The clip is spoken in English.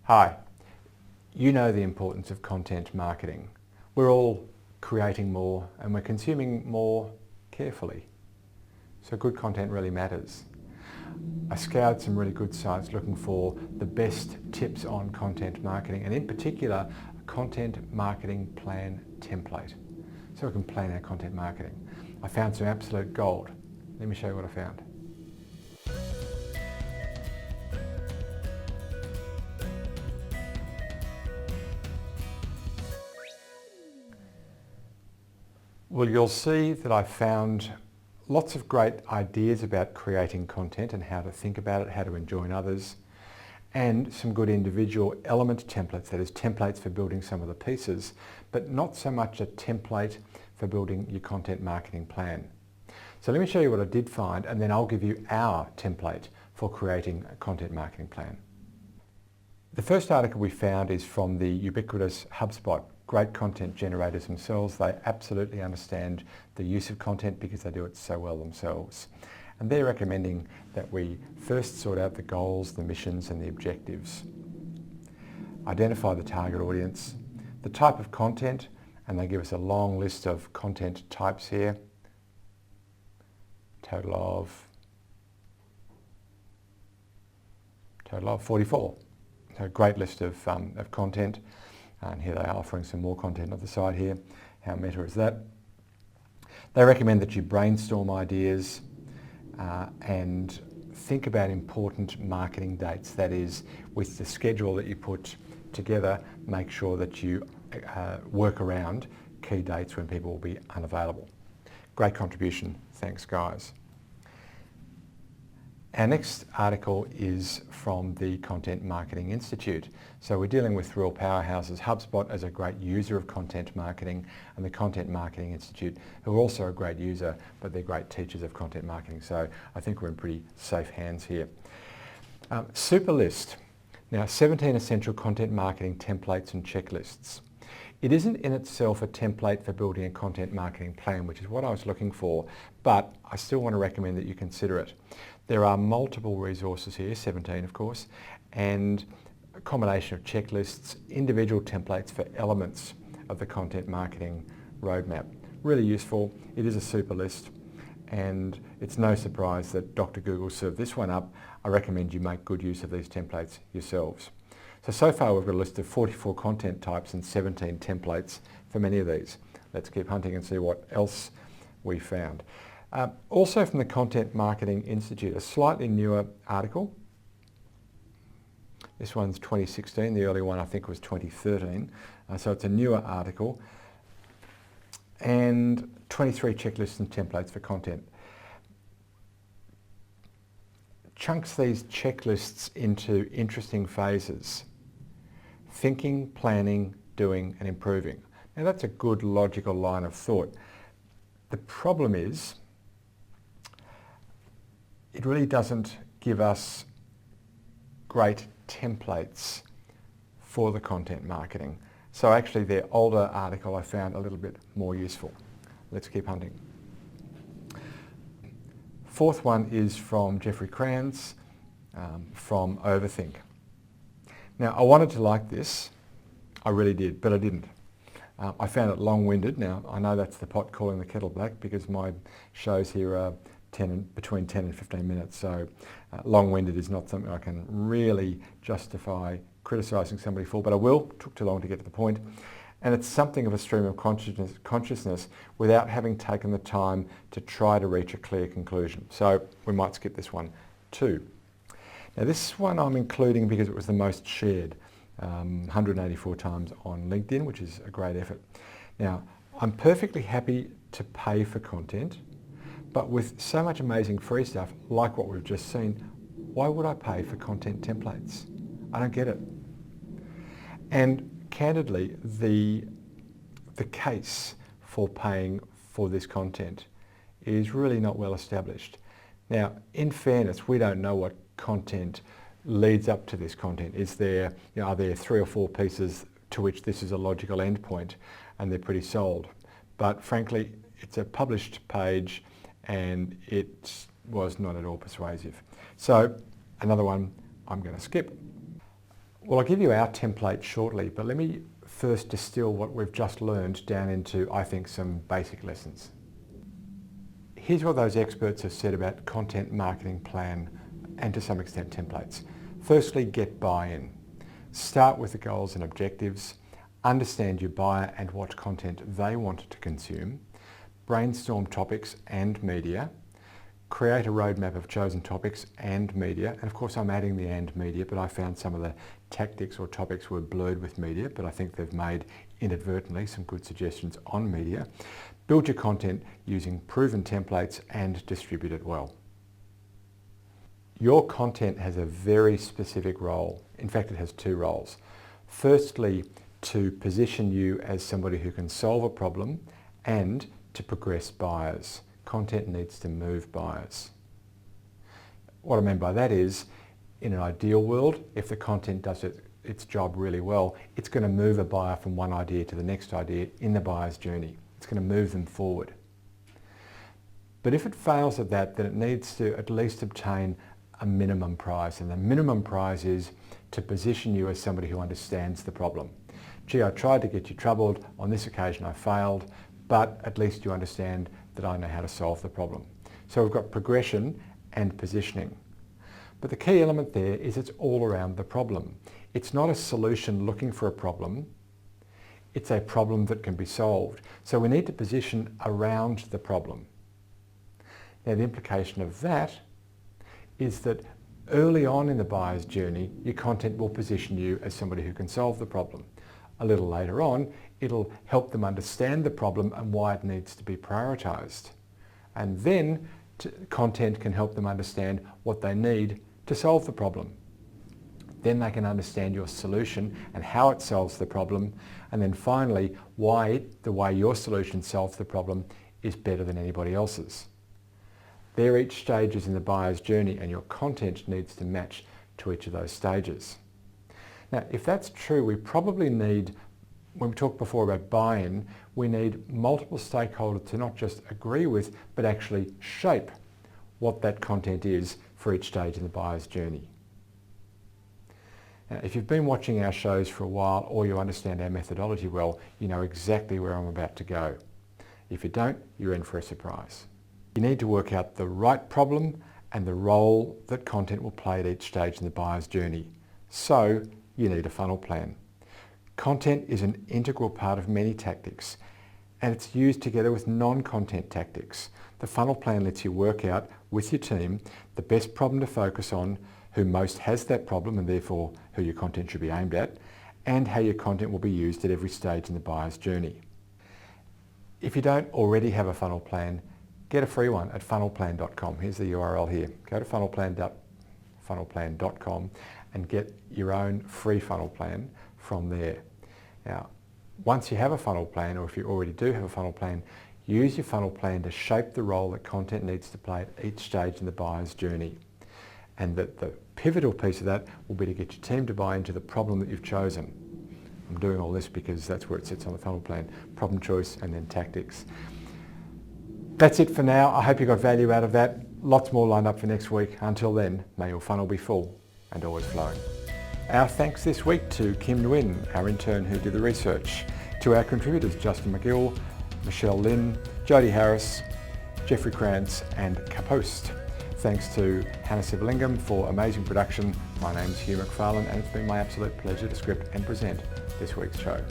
Hi, you know the importance of content marketing. We're all creating more and we're consuming more carefully. So good content really matters. I scoured some really good sites looking for the best tips on content marketing and in particular a content marketing plan template so we can plan our content marketing. I found some absolute gold. Let me show you what I found. Well, you'll see that I found lots of great ideas about creating content and how to think about it, how to join others, and some good individual element templates, that is templates for building some of the pieces, but not so much a template for building your content marketing plan. So let me show you what I did find and then I'll give you our template for creating a content marketing plan. The first article we found is from the ubiquitous HubSpot. Great content generators themselves. They absolutely understand the use of content because they do it so well themselves. And they're recommending that we first sort out the goals, the missions and the objectives. Identify the target audience, the type of content, and they give us a long list of content types here. Total of 44. So a great list of content. And here they are offering some more content on the side here. How meta is that? They recommend that you brainstorm ideas and think about important marketing dates. That is, with the schedule that you put together, make sure that you work around key dates when people will be unavailable. Great contribution. Thanks, guys. Our next article is from the Content Marketing Institute. So we're dealing with real powerhouses. HubSpot is a great user of content marketing and the Content Marketing Institute, who are also a great user, but they're great teachers of content marketing. So I think we're in pretty safe hands here. Super list. Now 17 essential content marketing templates and checklists. It isn't in itself a template for building a content marketing plan, which is what I was looking for, but I still want to recommend that you consider it. There are multiple resources here, 17 of course, and a combination of checklists, individual templates for elements of the content marketing roadmap. Really useful. It is a super list and it's no surprise that Dr. Google served this one up. I recommend you make good use of these templates yourselves. So far we've got a list of 44 content types and 17 templates for many of these. Let's keep hunting and see what else we found. Also from the Content Marketing Institute, a slightly newer article. This one's 2016, the early one I think was 2013. So it's a newer article. And 23 checklists and templates for content. Chunks these checklists into interesting phases. Thinking, planning, doing and improving. Now that's a good logical line of thought. The problem is it really doesn't give us great templates for the content marketing. So actually their older article I found a little bit more useful. Let's keep hunting. Fourth one is from Jeffrey Kranz from Overthink. Now I wanted to like this, I really did, but I didn't. I found it long-winded. Now I know that's the pot calling the kettle black because my shows here are between 10 and 15 minutes, so long-winded is not something I can really justify criticising somebody for, but I will. It took too long to get to the point. And it's something of a stream of consciousness without having taken the time to try to reach a clear conclusion. So we might skip this one too. Now this one I'm including because it was the most shared, 184 times on LinkedIn, which is a great effort. Now I'm perfectly happy to pay for content, but with so much amazing free stuff like what we've just seen, why would I pay for content templates? I don't get it. And candidly, the case for paying for this content is really not well established. Now, in fairness, we don't know what content leads up to this content. Is there, are there 3 or 4 pieces to which this is a logical endpoint and they're pretty sold? But frankly, it's a published page and it was not at all persuasive. So another one I'm going to skip. Well, I'll give you our template shortly, but let me first distill what we've just learned down into, I think, some basic lessons. Here's what those experts have said about content marketing plan and to some extent templates. Firstly, get buy-in. Start with the goals and objectives. Understand your buyer and what content they want to consume. Brainstorm topics and media. Create a roadmap of chosen topics and media. And of course I'm adding the and media, but I found some of the tactics or topics were blurred with media, but I think they've made inadvertently some good suggestions on media. Build your content using proven templates and distribute it well. Your content has a very specific role. In fact, it has two roles. Firstly, to position you as somebody who can solve a problem and to progress buyers. Content needs to move buyers. What I mean by that is, in an ideal world, if the content does its job really well, it's going to move a buyer from one idea to the next idea in the buyer's journey. It's going to move them forward. But if it fails at that, then it needs to at least obtain a minimum prize. And the minimum prize is to position you as somebody who understands the problem. Gee, I tried to get you troubled. On this occasion I failed, but at least you understand that I know how to solve the problem. So we've got progression and positioning. But the key element there is it's all around the problem. It's not a solution looking for a problem. It's a problem that can be solved. So we need to position around the problem. Now the implication of that is that early on in the buyer's journey, your content will position you as somebody who can solve the problem. A little later on, it'll help them understand the problem and why it needs to be prioritised. And then content can help them understand what they need to solve the problem. Then they can understand your solution and how it solves the problem. And then finally, why the way your solution solves the problem is better than anybody else's. They're each stages in the buyer's journey, and your content needs to match to each of those stages. Now, if that's true, we probably need, when we talked before about buy-in, we need multiple stakeholders to not just agree with, but actually shape what that content is for each stage in the buyer's journey. Now, if you've been watching our shows for a while or you understand our methodology well, you know exactly where I'm about to go. If you don't, you're in for a surprise. You need to work out the right problem and the role that content will play at each stage in the buyer's journey. So you need a funnel plan. Content is an integral part of many tactics, and it's used together with non-content tactics. The funnel plan lets you work out with your team the best problem to focus on, who most has that problem and therefore who your content should be aimed at, and how your content will be used at every stage in the buyer's journey. If you don't already have a funnel plan, get a free one at funnelplan.com. Here's the URL here. Go to funnelplan.com and get your own free funnel plan from there. Now, once you have a funnel plan, or if you already do have a funnel plan, use your funnel plan to shape the role that content needs to play at each stage in the buyer's journey. And the pivotal piece of that will be to get your team to buy into the problem that you've chosen. I'm doing all this because that's where it sits on the funnel plan. Problem choice and then tactics. That's it for now. I hope you got value out of that. Lots more lined up for next week. Until then, may your funnel be full and always flowing. Our thanks this week to Kim Nguyen, our intern who did the research, to our contributors Justin McGill, Michelle Lynn, Jody Harris, Jeffrey Krantz and Kapost. Thanks to Hannah Sivalingam for amazing production. My name's Hugh McFarlane and it's been my absolute pleasure to script and present this week's show.